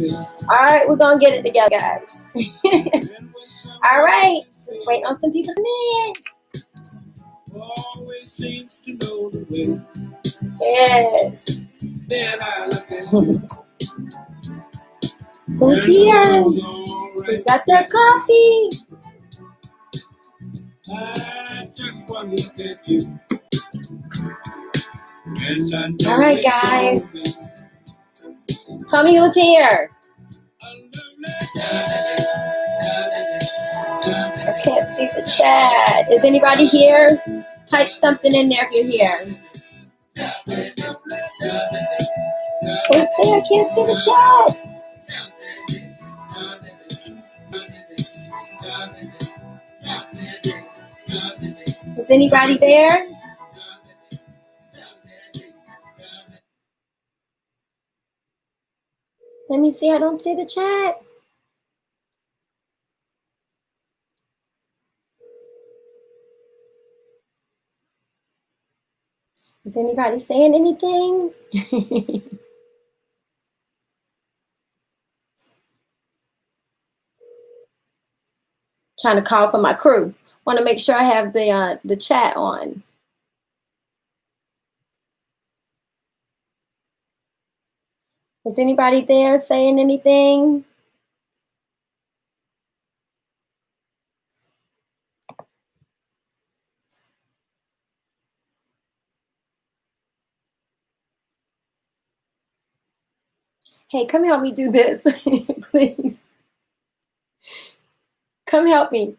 All right, we're gonna get it together, guys. All right, just waiting on some people to come in. Always seems to know the way. Yes. Then I look at you. Who's here? Who's got their coffee? I just want to look at you. All right, guys. Tell me who's here. I can't see the chat. Is anybody here? Type something in there if you're here. Who's there? I can't see the chat. Is anybody there? Let me see. I don't see the chat. Is anybody saying anything? Trying to call for my crew. Want to make sure I have the chat on. Is anybody there saying anything? Hey, come help me do this, please. Come help me.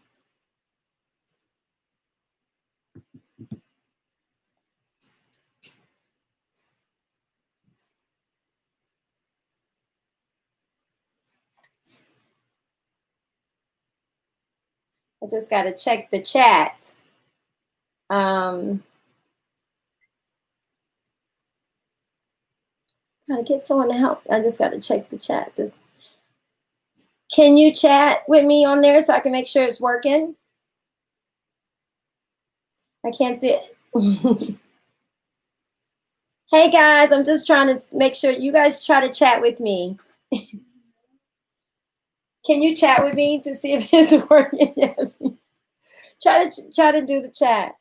I just got to check the chat. Gotta get someone to help. I just got to check the chat. Can you chat with me on there so I can make sure it's working? I can't see it. Hey guys, I'm just trying to make sure you guys try to chat with me. Can you chat with me to see if it's working? Yes. Try to do the chat.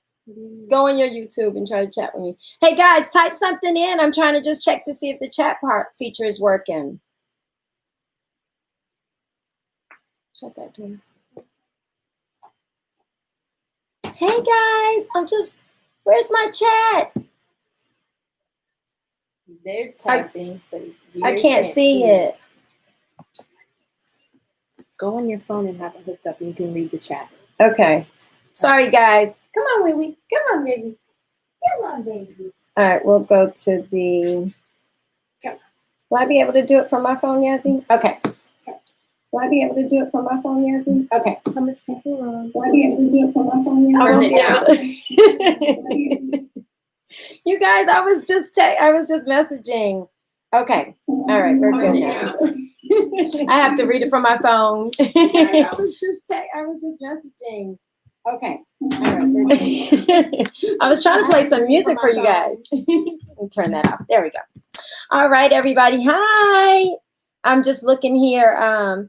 Go on your YouTube and try to chat with me. Hey guys, type something in. I'm trying to just check to see if the chat part feature is working. Shut that door. Hey guys, where's my chat? They're typing, but I can't see it. Go on your phone and have it hooked up and you can read the chat. Okay. Sorry, guys. Come on, baby. Come on, baby. Come on, baby. All right, we'll go to the... Will I be able to do it from my phone, Yazzie? Okay. Will I be able to do it from my phone, Yazzie? Okay. Will I be able to do it from my phone, Yazzie? I won't be able to. You guys, I was just messaging. Okay. All right, we're good now. I have to read it from my phone. I was just messaging. Okay. All right, we're good. I was trying to play some music for you guys. Let me turn that off. There we go. All right, everybody. Hi. I'm just looking here. Hey, Marianne.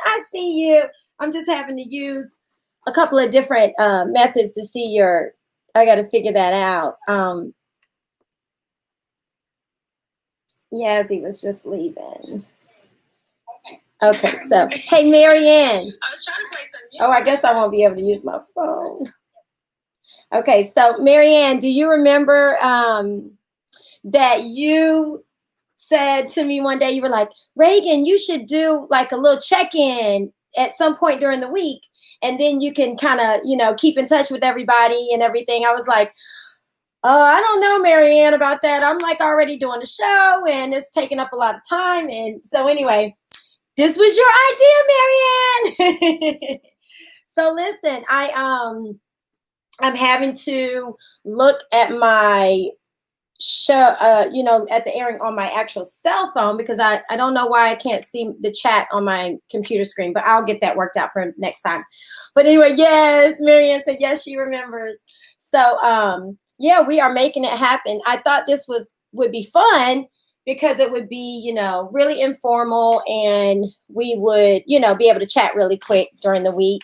I see you. I'm just having to use a couple of different methods to see your... I got to figure that out. Yazzie was just leaving. Okay, so, hey, Marianne. I was trying to play some music. Oh, I guess I won't be able to use my phone. Okay, so, Marianne, do you remember that you said to me one day, you were like, Reagan, you should do like a little check-in at some point during the week. And then you can kind of, keep in touch with everybody and everything. I was like, I don't know, Marianne, about that. I'm like already doing the show and it's taking up a lot of time. And so anyway, this was your idea, Marianne. So listen, I'm having to look at my show, at the airing on my actual cell phone because I don't know why I can't see the chat on my computer screen, but I'll get that worked out for next time. But anyway, yes, Marianne said, yes, she remembers. So, yeah, we are making it happen. I thought this would be fun because it would be, really informal, and we would, be able to chat really quick during the week.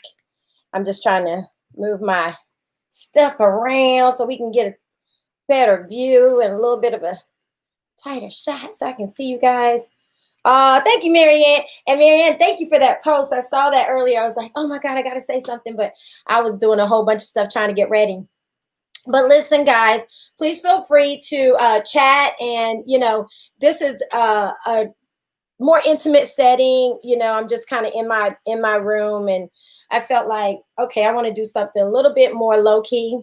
I'm just trying to move my stuff around so we can get a better view and a little bit of a tighter shot so I can see you guys. Thank you, Marianne. And Marianne, thank you for that post. I saw that earlier. I was like, oh my God, I got to say something, but I was doing a whole bunch of stuff trying to get ready. But listen, guys, please feel free to chat. And, this is a more intimate setting. I'm just kind of in my room, and I felt like, okay, I want to do something a little bit more low key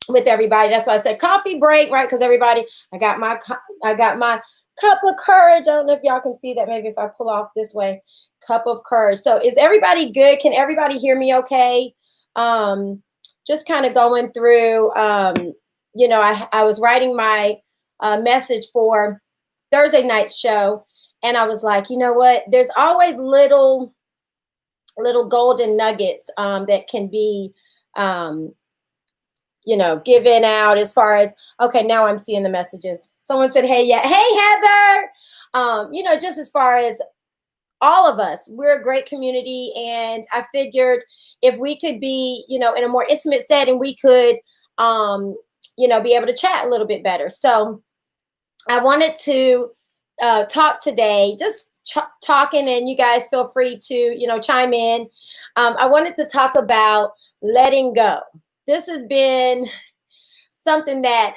with everybody. That's why I said coffee break, right? Because everybody, I got my cup of courage. I don't know if y'all can see that. Maybe if I pull off this way, cup of courage. So is everybody good? Can everybody hear me okay? Just kind of going through, I was writing my message for Thursday night's show. And I was like, you know what? There's always little golden nuggets that can be, given out as far as, okay, now I'm seeing the messages. Someone said, hey, yeah. Hey, Heather. Just as far as all of us, we're a great community. And I figured if we could be, in a more intimate setting, we could, be able to chat a little bit better. So I wanted to talk today, just talking, and you guys feel free to, chime in. I wanted to talk about letting go. This has been something that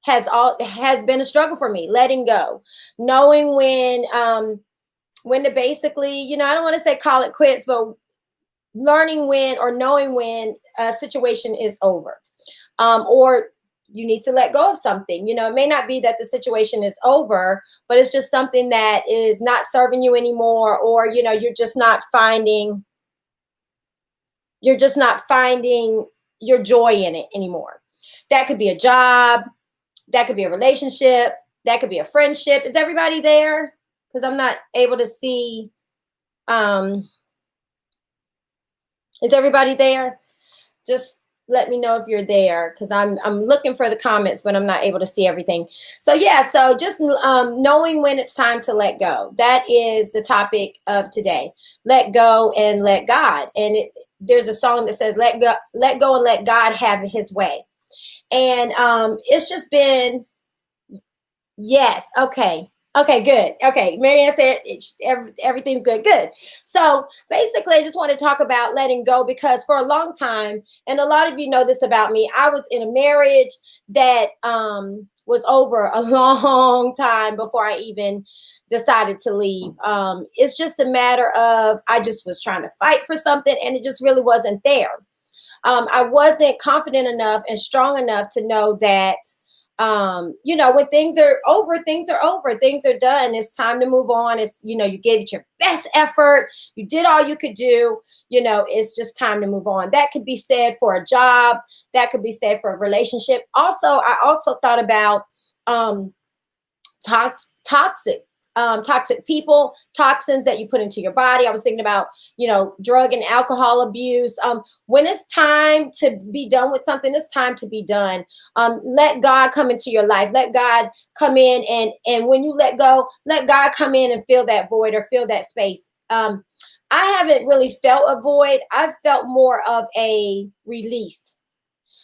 has been a struggle for me, letting go, knowing when to basically, I don't want to say call it quits, but learning when or knowing when a situation is over, or you need to let go of something. It may not be that the situation is over, but it's just something that is not serving you anymore, or, you're just not finding your joy in it anymore. That could be a job. That could be a relationship. That could be a friendship. Is everybody there? Because I'm not able to see. Is everybody there? Just let me know if you're there, because I'm looking for the comments, but I'm not able to see everything. So so just knowing when it's time to let go. That is the topic of today. Let go and let God. And there's a song that says, let go and let God have his way. And it's just been, yes. Okay, good. Okay, Marianne said everything's good. Good. So basically, I just want to talk about letting go, because for a long time, and a lot of you know this about me, I was in a marriage that was over a long time before I even decided to leave. It's just a matter of, I just was trying to fight for something, and it just really wasn't there. I wasn't confident enough and strong enough to know that, when things are over, things are over, things are done. It's time to move on. It's, you gave it your best effort. You did all you could do. It's just time to move on. That could be said for a job. That could be said for a relationship. I also thought about toxic people, toxins that you put into your body. I was thinking about, drug and alcohol abuse. When it's time to be done with something, it's time to be done. Let God come into your life. Let God come in, and when you let go, let God come in and fill that void or fill that space. I haven't really felt a void. I've felt more of a release.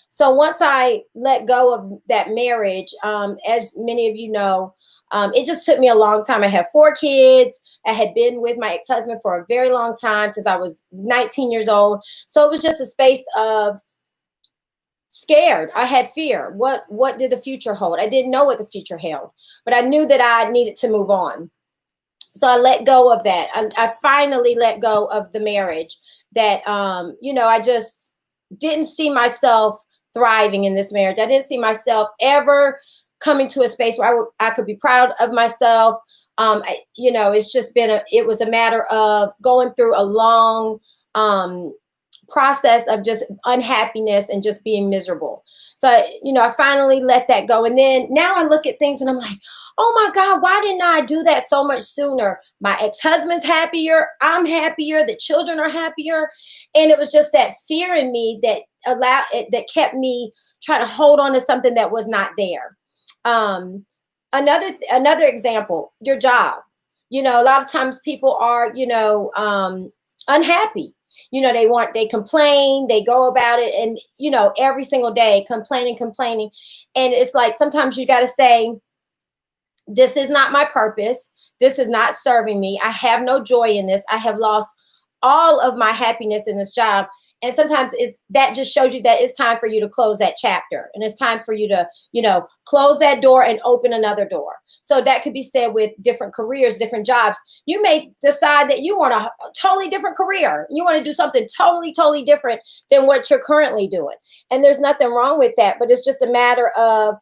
So once I let go of that marriage, as many of you know, it just took me a long time. I have 4 kids. I had been with my ex-husband for a very long time, since I was 19 years old. So it was just a space of scared. I had fear. What did the future hold? I didn't know what the future held, but I knew that I needed to move on. So I let go of that. I finally let go of the marriage that, I just didn't see myself thriving in this marriage. I didn't see myself ever coming to a space where I could be proud of myself. It's just been it was a matter of going through a long process of just unhappiness and just being miserable. So, I finally let that go. And then now I look at things and I'm like, oh my God, why didn't I do that so much sooner? My ex-husband's happier. I'm happier. The children are happier. And it was just that fear in me that kept me trying to hold on to something that was not there. Another example, your job. A lot of times people are, unhappy. They complain, they go about it, and every single day complaining. And it's like sometimes you got to say, this is not my purpose. This is not serving me. I have no joy in this. I have lost all of my happiness in this job. And sometimes that just shows you that it's time for you to close that chapter, and it's time for you to, close that door and open another door. So that could be said with different careers, different jobs. You may decide that you want a totally different career. You want to do something totally, totally different than what you're currently doing. And there's nothing wrong with that, but it's just a matter of,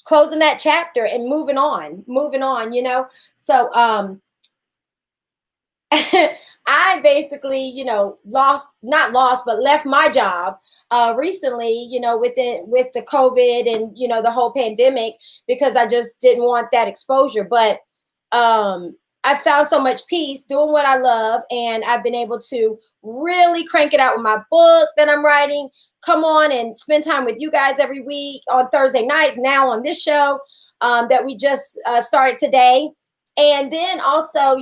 closing that chapter and moving on. So, I basically, not lost, but left my job recently, with the COVID and, the whole pandemic, because I just didn't want that exposure. But I found so much peace doing what I love. And I've been able to really crank it out with my book that I'm writing, come on and spend time with you guys every week on Thursday nights, now on this show that we just started today. And then also,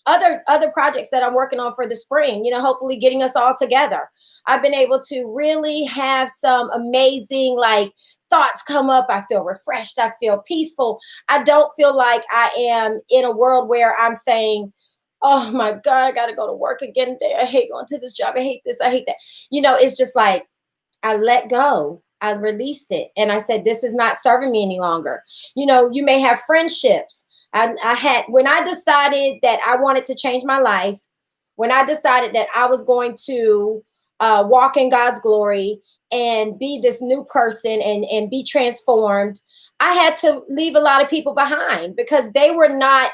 other projects that I'm working on for the spring, hopefully getting us all together. I've been able to really have some amazing thoughts come up. I feel refreshed. I feel peaceful. I don't feel like I am in a world where I'm saying, oh my God, I got to go to work again today. I hate going to this job. I hate this. I hate that. It's just like I let go. I released it. And I said, this is not serving me any longer. You may have friendships. I had, when I decided that I wanted to change my life, when I decided that I was going to walk in God's glory and be this new person and be transformed, I had to leave a lot of people behind because they were not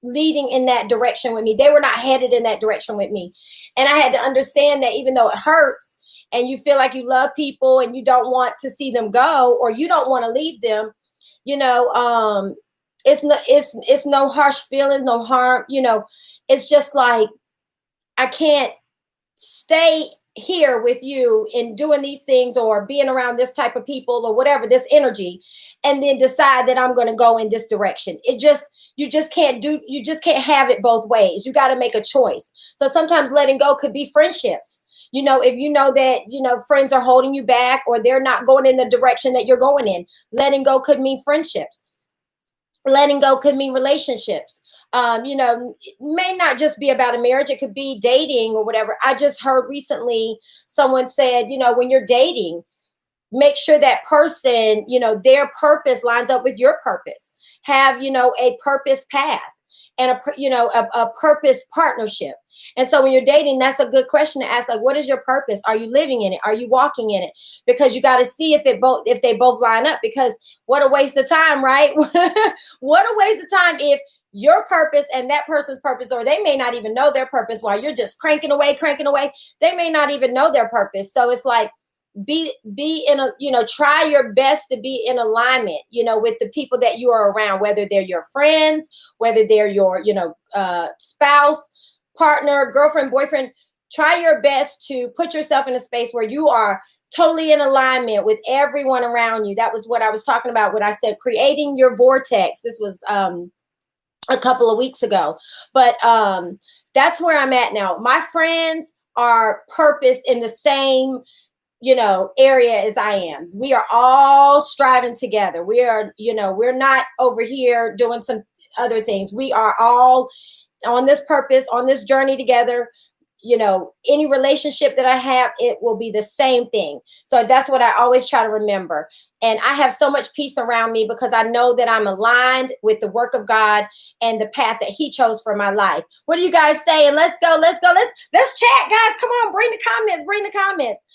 leading in that direction with me. They were not headed in that direction with me. And I had to understand that even though it hurts and you feel like you love people and you don't want to see them go, or you don't want to leave them, it's no harsh feelings, no harm, it's just like, I can't stay here with you in doing these things or being around this type of people or whatever, this energy, and then decide that I'm going to go in this direction. You just can't have it both ways. You got to make a choice. So sometimes letting go could be friendships. If you know that, friends are holding you back or they're not going in the direction that you're going in, letting go could mean friendships. Letting go could mean relationships. It may not just be about a marriage. It could be dating or whatever. I just heard recently someone said, when you're dating, make sure that person, their purpose lines up with your purpose. Have, a purpose path and a purpose partnership. And so when you're dating, that's a good question to ask. Like, what is your purpose? Are you living in it? Are you walking in it? Because you got to see if they both line up, because what a waste of time, right? What a waste of time if your purpose and that person's purpose, or they may not even know their purpose while you're just cranking away. They may not even know their purpose. So it's like, be in a, try your best to be in alignment, with the people that you are around, whether they're your friends, whether they're your, spouse, partner, girlfriend, boyfriend. Try your best to put yourself in a space where you are totally in alignment with everyone around you. That was what I was talking about when I said creating your vortex. This was a couple of weeks ago, but that's where I'm at now. My friends are purposed in the same area as I am. We are all striving together. We are, we're not over here doing some other things. We are all on this purpose, on this journey together. Any relationship that I have, it will be the same thing. So that's what I always try to remember. And I have so much peace around me because I know that I'm aligned with the work of God and the path that He chose for my life. What are you guys saying? Let's go. Let's chat, guys. Come on, bring the comments.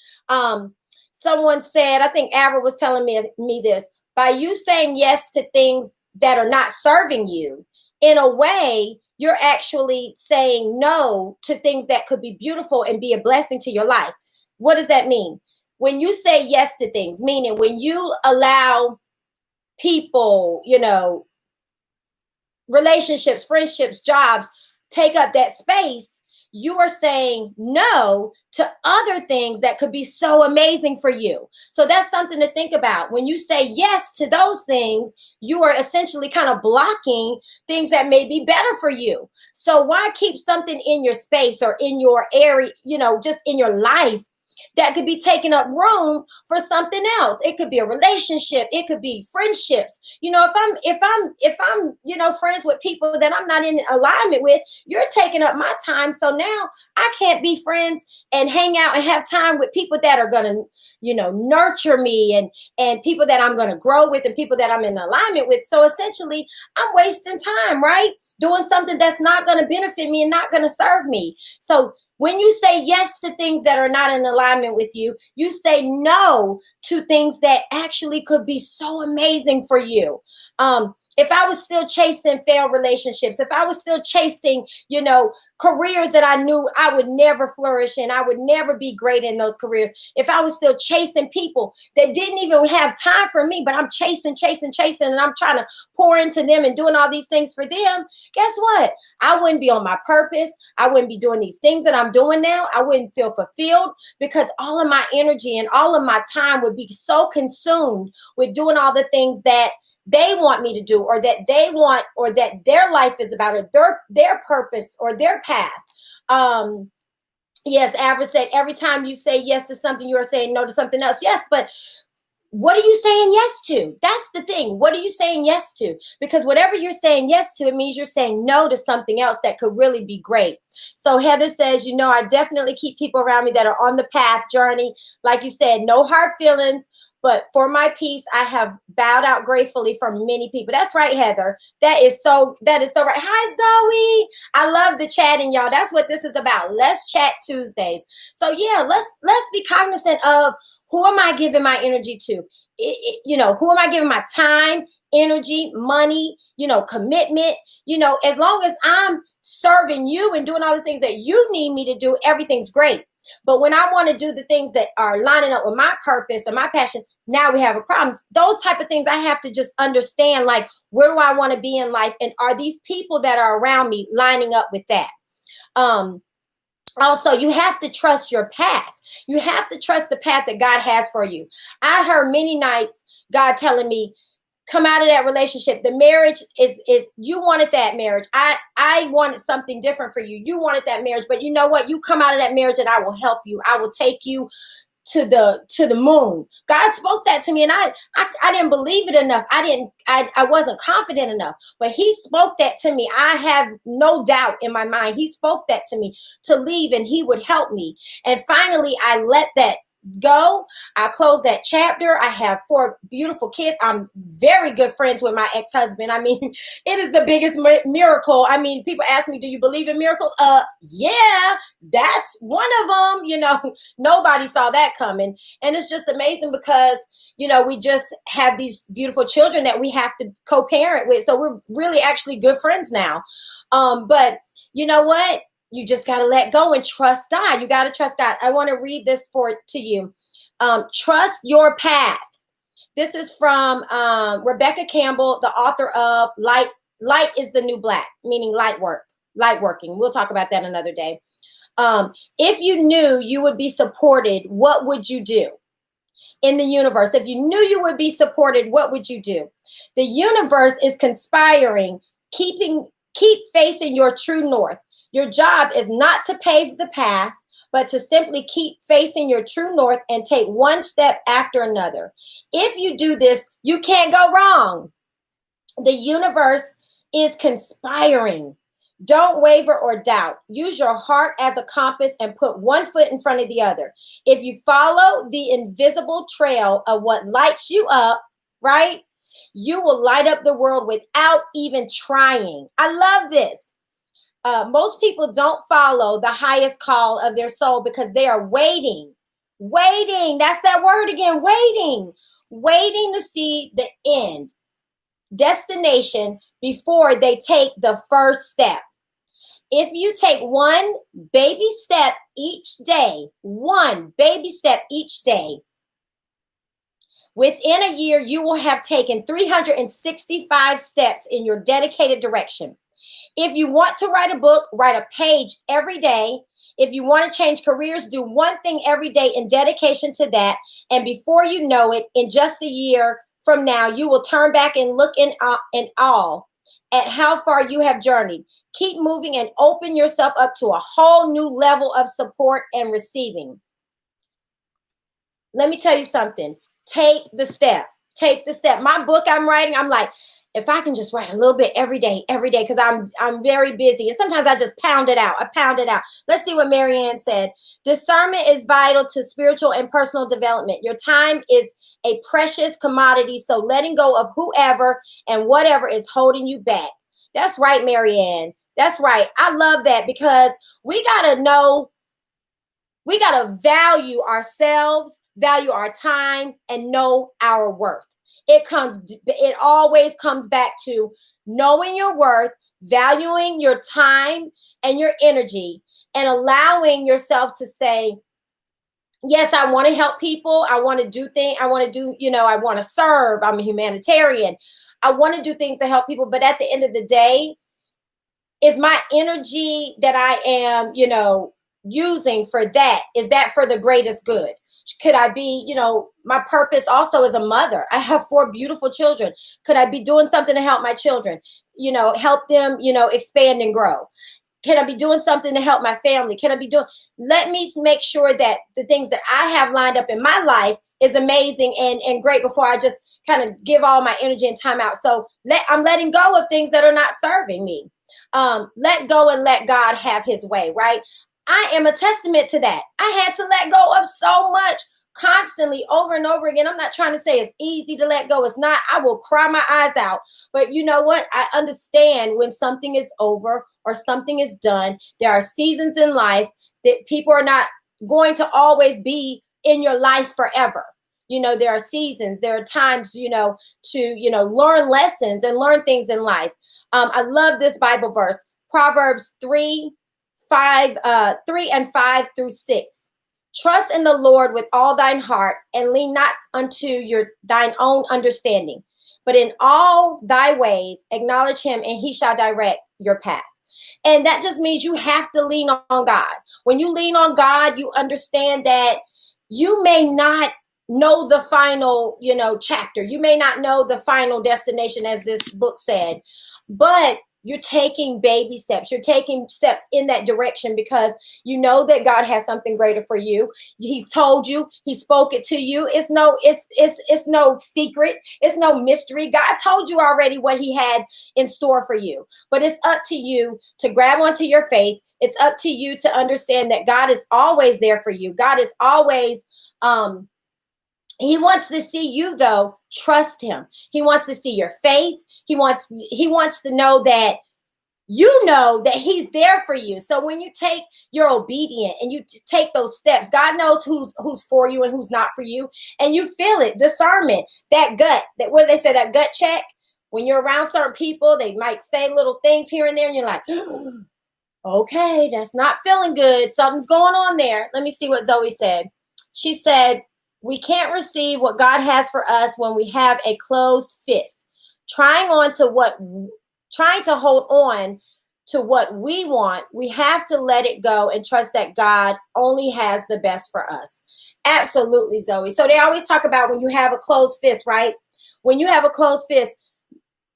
Someone said, I think Avril was telling me this, by you saying yes to things that are not serving you, in a way, you're actually saying no to things that could be beautiful and be a blessing to your life. What does that mean? When you say yes to things, meaning when you allow people, relationships, friendships, jobs, take up that space, you are saying no to to other things that could be so amazing for you. So that's something to think about. When you say yes to those things, you are essentially kind of blocking things that may be better for you. So why keep something in your space or in your area, just in your life, that could be taking up room for something else? It could be a relationship. It could be friendships. If I'm friends with people that I'm not in alignment with, you're taking up my time. So now I can't be friends and hang out and have time with people that are going to, nurture me and people that I'm going to grow with and people that I'm in alignment with. So essentially I'm wasting time, right? Doing something that's not going to benefit me and not going to serve me. So when you say yes to things that are not in alignment with you, you say no to things that actually could be so amazing for you. If I was still chasing failed relationships, if I was still chasing, careers that I knew I would never flourish in, I would never be great in those careers. If I was still chasing people that didn't even have time for me, but I'm chasing, and I'm trying to pour into them and doing all these things for them, guess what? I wouldn't be on my purpose. I wouldn't be doing these things that I'm doing now. I wouldn't feel fulfilled because all of my energy and all of my time would be so consumed with doing all the things that they want me to do, or that they want, or that their life is about, or their purpose or their path. Yes, Average said, every time you say yes to something, you are saying no to something else. Yes, but what are you saying yes to? That's the thing. What are you saying yes to? Because whatever you're saying yes to, it means you're saying no to something else that could really be great. So Heather says, I definitely keep people around me that are on the path journey. Like you said, no hard feelings. But for my peace, I have bowed out gracefully from many people. That's right, Heather. That is so right. Hi, Zoe. I love the chatting, y'all. That's what this is about. Let's chat Tuesdays. So yeah, let's be cognizant of, who am I giving my energy to? Who am I giving my time, energy, money, commitment? As long as I'm serving you and doing all the things that you need me to do, everything's great. But when I want to do the things that are lining up with my purpose and my passion, now we have a problem. Those type of things I have to just understand, like, where do I want to be in life? And are these people that are around me lining up with that? Also, you have to trust your path. You have to trust the path that God has for you. I heard many nights God telling me, come out of that relationship. The marriage is you wanted that marriage. I wanted something different for you. You wanted that marriage, but you know what? You come out of that marriage and I will help you. I will take you to the moon. God spoke that to me, and I didn't believe it enough. I wasn't confident enough, but he spoke that to me. I have no doubt in my mind. He spoke that to me to leave and he would help me. And finally I let that go. I closed that chapter. I have 4 beautiful kids. I'm very good friends with my ex-husband. I mean, it is the biggest miracle. I mean, people ask me, do you believe in miracles? Yeah, that's one of them. Nobody saw that coming. And it's just amazing because, we just have these beautiful children that we have to co-parent with. So we're really actually good friends now. But you know what? You just got to let go and trust God. You got to trust God. I want to read this to you. Trust your path. This is from Rebecca Campbell, the author of Light is the New Black, meaning light working. We'll talk about that another day. If you knew you would be supported, what would you do in the universe? If you knew you would be supported, what would you do? The universe is conspiring. Keep facing your true north. Your job is not to pave the path, but to simply keep facing your true north and take one step after another. If you do this, you can't go wrong. The universe is conspiring. Don't waver or doubt. Use your heart as a compass and put one foot in front of the other. If you follow the invisible trail of what lights you up, right, you will light up the world without even trying. I love this. Most people don't follow the highest call of their soul because they are waiting. That's that word again, waiting to see the end destination before they take the first step. If you take one baby step each day, within a year, you will have taken 365 steps in your dedicated direction. If you want to write a book, write a page every day. If you want to change careers, do one thing every day in dedication to that. And before you know it, in just a year from now, you will turn back and look in awe at how far you have journeyed. Keep moving and open yourself up to a whole new level of support and receiving. Let me tell you something. Take the step. Take the step. My book I'm writing, I'm like, if I can just write a little bit every day, because I'm very busy. And sometimes I just pound it out. Let's see what Marianne said. Discernment is vital to spiritual and personal development. Your time is a precious commodity, so letting go of whoever and whatever is holding you back. That's right, Marianne. That's right. I love that, because we got to know, we got to value ourselves, value our time, and know our worth. It always comes back to knowing your worth, valuing your time and your energy, and allowing yourself to say, yes, I want to help people. I want to do things. I want to serve. I'm a humanitarian. I want to do things to help people. But at the end of the day, is my energy that I am, using for that, is that for the greatest good? Could I be, my purpose also as a mother? I have 4 beautiful children. Could I be doing something to help my children, help them, expand and grow? Can I be doing something to help my family? Let me make sure that the things that I have lined up in my life is amazing and great before I just kind of give all my energy and time out. So I'm letting go of things that are not serving me. Let go and let God have his way, right? I am a testament to that. I had to let go of so much constantly over and over again. I'm not trying to say it's easy to let go. It's not. I will cry my eyes out. But you know what? I understand when something is over or something is done. There are seasons in life that people are not going to always be in your life forever. There are seasons, there are times, to, learn lessons and learn things in life. I love this Bible verse, Proverbs 3 and 5 through 6. Trust in the Lord with all thine heart, and lean not unto thine own understanding, but in all thy ways acknowledge him, and he shall direct your path. And that just means you have to lean on God. When you lean on God, you understand that you may not know the final, chapter. You may not know the final destination, as this book said, but you're taking baby steps. You're taking steps in that direction because you know that God has something greater for you. He's told you, he spoke it to you. It's no secret. It's no mystery. God told you already what he had in store for you, but it's up to you to grab onto your faith. It's up to you to understand that God is always there for you. God is always, he wants to see you, though, trust him. He wants to see your faith. He wants to know that you know that he's there for you. So when you're obedient and you take those steps, God knows who's for you and who's not for you. And you feel it, discernment, that gut, what do they say, that gut check? When you're around certain people, they might say little things here and there, and you're like, okay, that's not feeling good. Something's going on there. Let me see what Zoe said. She said, we can't receive what God has for us when we have a closed fist, trying to hold on to what we want. We have to let it go and trust that God only has the best for us. Absolutely, Zoe. So they always talk about when you have a closed fist, right? When you have a closed fist,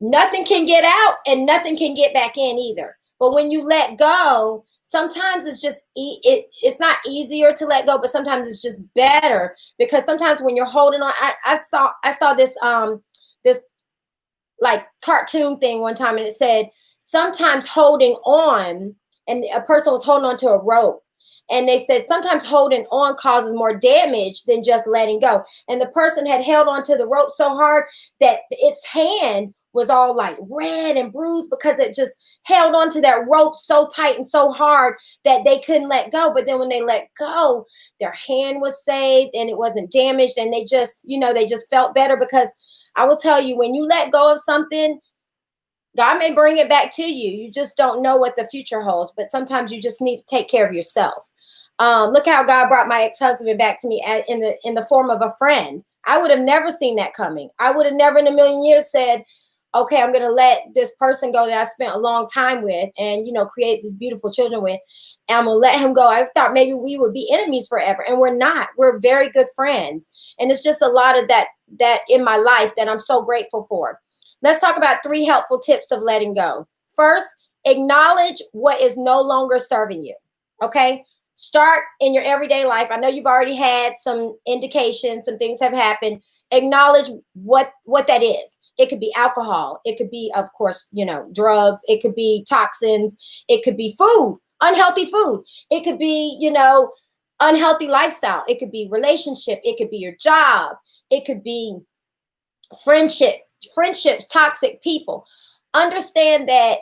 nothing can get out and nothing can get back in either. But when you let go, sometimes it's just, it's not easier to let go, but sometimes it's just better, because sometimes when you're holding on, I saw this, this like cartoon thing one time, and it said, sometimes holding on, and a person was holding on to a rope, and they said sometimes holding on causes more damage than just letting go. And the person had held on to the rope so hard that its hand was all like red and bruised because it just held on to that rope so tight and so hard that they couldn't let go. But then when they let go, their hand was saved and it wasn't damaged, and they just felt better. Because I will tell you, when you let go of something, God may bring it back to you. You just don't know what the future holds, but sometimes you just need to take care of yourself. Look how God brought my ex-husband back to me in the form of a friend. I would have never seen that coming. I would have never in a million years said, okay, I'm going to let this person go that I spent a long time with and, create these beautiful children with. And I'm going to let him go. I thought maybe we would be enemies forever. And we're not. We're very good friends. And it's just a lot of that in my life that I'm so grateful for. Let's talk about 3 helpful tips of letting go. First, acknowledge what is no longer serving you. Okay? Start in your everyday life. I know you've already had some indications, some things have happened. Acknowledge what that is. It could be alcohol. It could be, of course, drugs. It could be toxins. It could be food, unhealthy food. It could be, unhealthy lifestyle. It could be relationship. It could be your job. It could be friendships, toxic people. Understand that,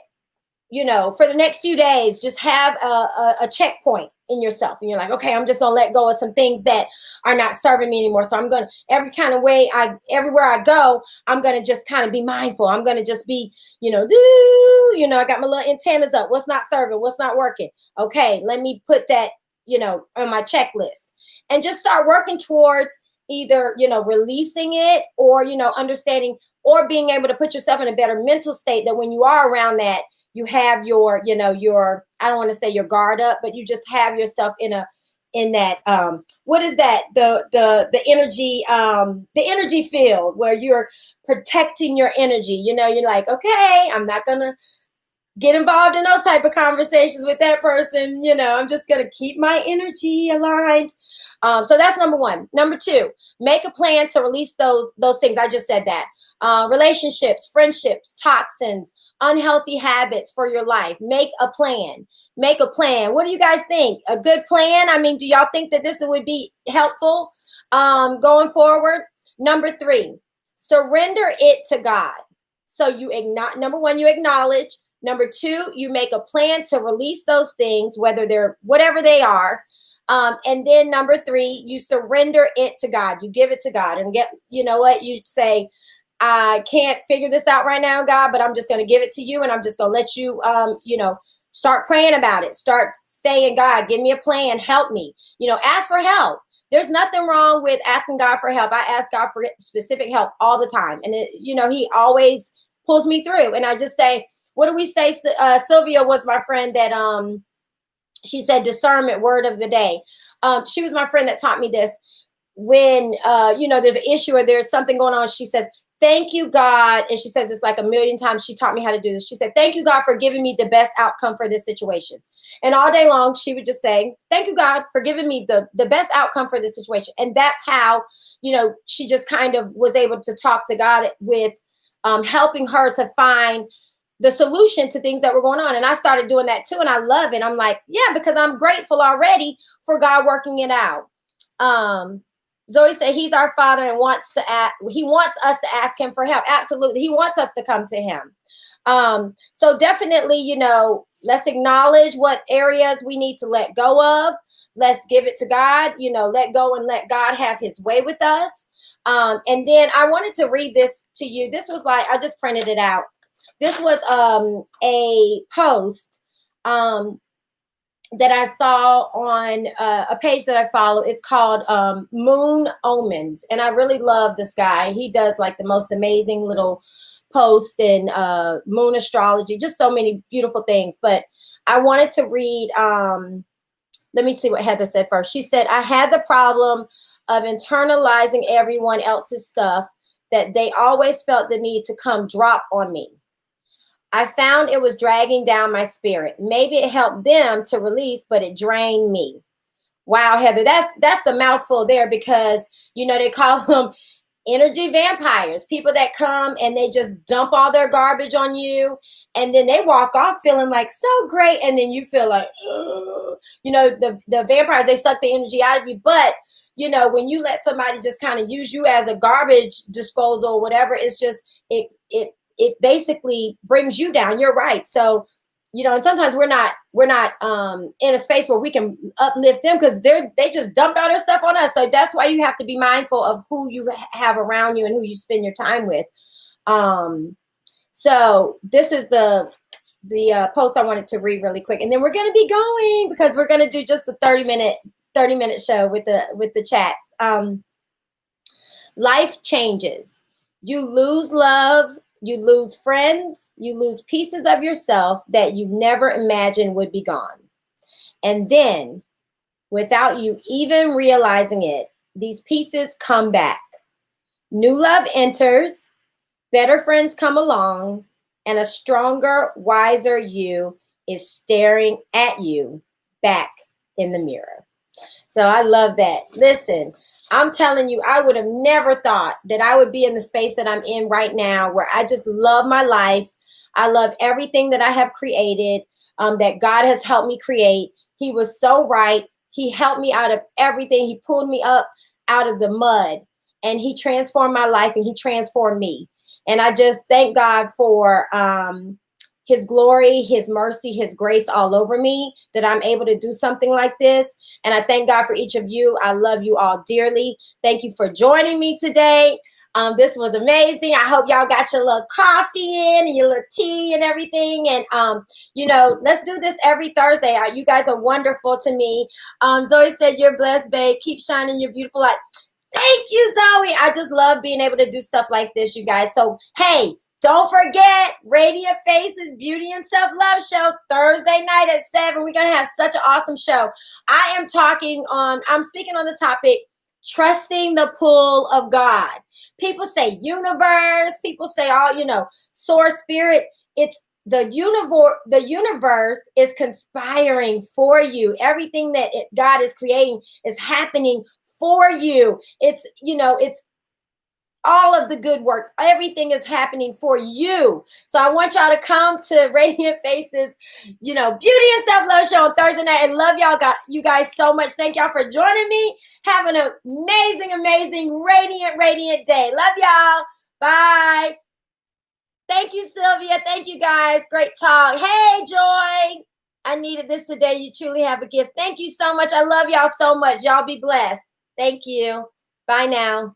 for the next few days, just have a checkpoint in yourself. And you're like, okay, I'm just going to let go of some things that are not serving me anymore. So I'm going to, every kind of way, everywhere I go, I'm going to just kind of be mindful. I'm going to just be, I got my little antennas up. What's not serving? What's not working? Okay, let me put that, on my checklist and just start working towards either, releasing it or, understanding or being able to put yourself in a better mental state that when you are around that, you have your, I don't want to say your guard up, but you just have yourself in that, what is that? The energy field where you're protecting your energy. You're like, okay, I'm not going to get involved in those type of conversations with that person. I'm just going to keep my energy aligned. So that's number 1. Number 2, make a plan to release those things. I just said that. Relationships, friendships, toxins, unhealthy habits for your life. Make a plan. Make a plan. What do you guys think? A good plan? I mean, do y'all think that this would be helpful going forward? Number 3, surrender it to God. So number 1, you acknowledge. Number 2, you make a plan to release those things, whether they're whatever they are. And then number 3, you surrender it to God. You give it to God and you say, I can't figure this out right now, God, but I'm just going to give it to you. And I'm just going to let you, start praying about it. Start saying, God, give me a plan. Help me, ask for help. There's nothing wrong with asking God for help. I ask God for specific help all the time. And, he always pulls me through. And I just say, what do we say? Sylvia was my friend that, she said discernment word of the day. She was my friend that taught me this. When, there's an issue or there's something going on, she says, thank you, God. And she says this like a million times. She taught me how to do this. She said, thank you, God, for giving me the best outcome for this situation. And all day long, she would just say, thank you, God, for giving me the best outcome for this situation. And that's how, she just kind of was able to talk to God with helping her to find the solution to things that were going on. And I started doing that too. And I love it. I'm like, yeah, because I'm grateful already for God working it out. Zoe said he's our Father and he wants us to ask him for help. Absolutely. He wants us to come to him. So definitely, let's acknowledge what areas we need to let go of. Let's give it to God, let go and let God have his way with us. And then I wanted to read this to you. This was I just printed it out. This was a post that I saw on a page that I follow. It's called Moon Omens. And I really love this guy. He does the most amazing little posts in moon astrology, just so many beautiful things. But I wanted to read, let me see what Heather said first. She said, I had the problem of internalizing everyone else's stuff that they always felt the need to come drop on me. I found it was dragging down my spirit. Maybe it helped them to release, but it drained me. Wow, Heather, that's a mouthful there because, they call them energy vampires, people that come and they just dump all their garbage on you. And then they walk off feeling so great. And then you feel the vampires, they suck the energy out of you. But, when you let somebody just kind of use you as a garbage disposal or whatever, it's just, it basically brings you down. You're right. So, and sometimes we're not in a space where we can uplift them because they just dumped all their stuff on us. So that's why you have to be mindful of who you have around you and who you spend your time with. So this is the post I wanted to read really quick, and then we're going to be going because we're going to do just a 30-minute show with the chats. Life changes. You lose love, You lose friends, you lose pieces of yourself that you never imagined would be gone. And then, without you even realizing it, these pieces come back. New love enters, better friends come along, and a stronger, wiser you is staring at you back in the mirror. So I love that. Listen, I'm telling you, I would have never thought that I would be in the space that I'm in right now, where I just love my life. I love everything that I have created, that God has helped me create. He was so right. He helped me out of everything. He pulled me up out of the mud, and he transformed my life, and he transformed me. And I just thank God for his glory, his mercy, his grace all over me, that I'm able to do something like this. And I thank God for each of you. I love you all dearly. Thank you for joining me today. This was amazing. I hope y'all got your little coffee in and your little tea and everything. And, let's do this every Thursday. You guys are wonderful to me. Zoe said, you're blessed, babe. Keep shining your beautiful light. Thank you, Zoe. I just love being able to do stuff like this, you guys. So, hey, don't forget, Radiant Faces Beauty and Self-Love Show, Thursday night at 7. We're going to have such an awesome show. I'm speaking on the topic, trusting the pull of God. People say universe. People say source, spirit. It's the universe is conspiring for you. Everything that God is creating is happening for you. It's all of the good works. Everything is happening for you. So I want y'all to come to Radiant Faces, Beauty and Self-Love Show on Thursday night. And love you guys so much. Thank y'all for joining me. Have an amazing, radiant day. Love y'all. Bye. Thank you, Sylvia. Thank you, guys. Great talk. Hey, Joy. I needed this today. You truly have a gift. Thank you so much. I love y'all so much. Y'all be blessed. Thank you. Bye now.